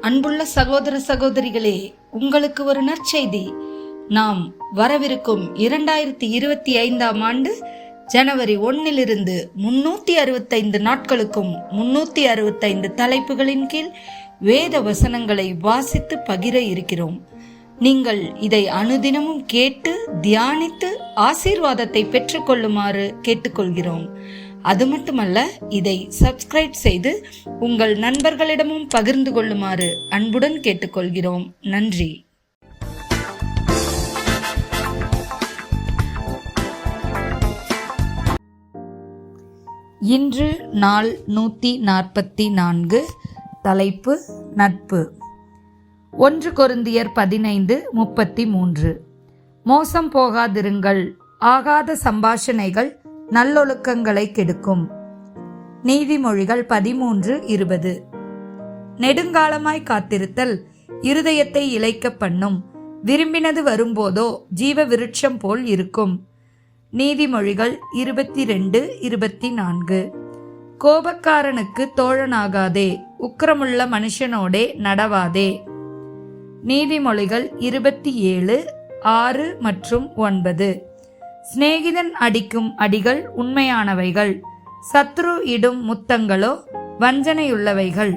அன்புள்ள சகோதர சகோதரிகளே, உங்களுக்கு ஒரு நற்செய்தி. நாம் வரவிருக்கும் 2025 ஆண்டு ஜனவரி 1 365 நாட்களுக்கும் 365 தலைப்புகளின் கீழ் வேத வசனங்களை வாசித்து பகிர இருக்கிறோம். நீங்கள் இதை அனுதினமும் கேட்டு தியானித்து ஆசீர்வாதத்தை பெற்றுக்கொள்ளுமாறு கேட்டுக்கொள்கிறோம். அது மட்டுமல்ல, இதை சப்ஸ்கிரைப் செய்து உங்கள் நண்பர்களிடமும் பகிர்ந்து கொள்ளுமாறு அன்புடன் கேட்டுக்கொள்கிறோம். நன்றி. இன்று நாள் 144. தலைப்பு நட்பு. 1 கொரிந்தியர் 15:33. மோசம் போகாதிருங்கள். ஆகாத சம்பாஷணைகள் நல்லொழுக்கங்களை கெடுக்கும். நீதிமொழிகள் 13:20. நெடுங்காலமாய் காத்திருத்தல் இருதயத்தை இளைக்க பண்ணும். விரும்பினது வரும்போதோ ஜீவ விருட்சம் போல் இருக்கும். நீதிமொழிகள் 22:24. கோபக்காரனுக்கு தோழனாகாதே, உக்கிரமுள்ள மனுஷனோடே நடவாதே. நீதிமொழிகள் 27:6 மற்றும் 9. சிநேகிதன் அடிக்கும் அடிகள் உண்மையானவைகள், சத்ரு இடும் முத்தங்களோ வஞ்சனையுள்ளவைகள்.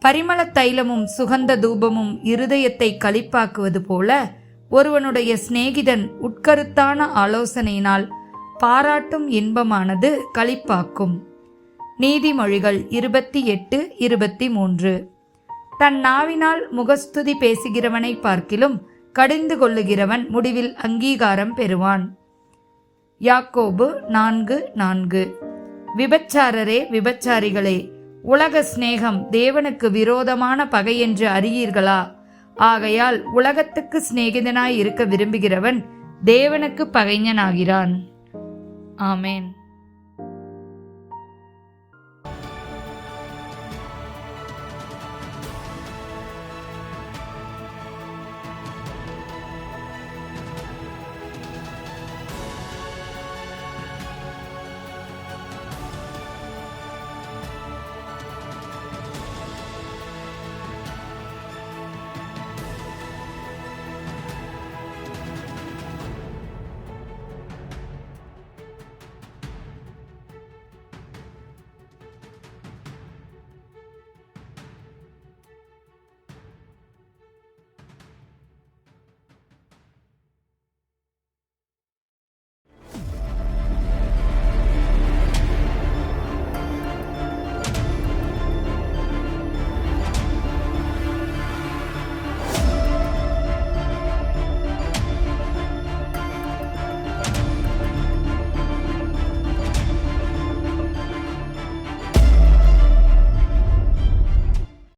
பரிமள தைலமும் சுகந்த தூபமும் இருதயத்தை களிப்பாக்குவது போல ஒருவனுடைய சிநேகிதன் உட்கருத்தான ஆலோசனையினால் பாராட்டும் இன்பமானது களிப்பாக்கும். நீதிமொழிகள் 28:23. தன் நாவினால் முகஸ்துதி பேசுகிறவனை பார்க்கிலும் கடிந்து கொள்ளுகிறவன் முடிவில் அங்கீகாரம் பெறுவான். யாக்கோபு 4:4. விபச்சாரரே, விபச்சாரிகளே, உலக சிநேகம் தேவனுக்கு விரோதமான பகை என்று அறியீர்களா? ஆகையால் உலகத்துக்கு சிநேகிதனாய் இருக்க விரும்புகிறவன் தேவனுக்கு பகைஞனாகிறான். ஆமேன்.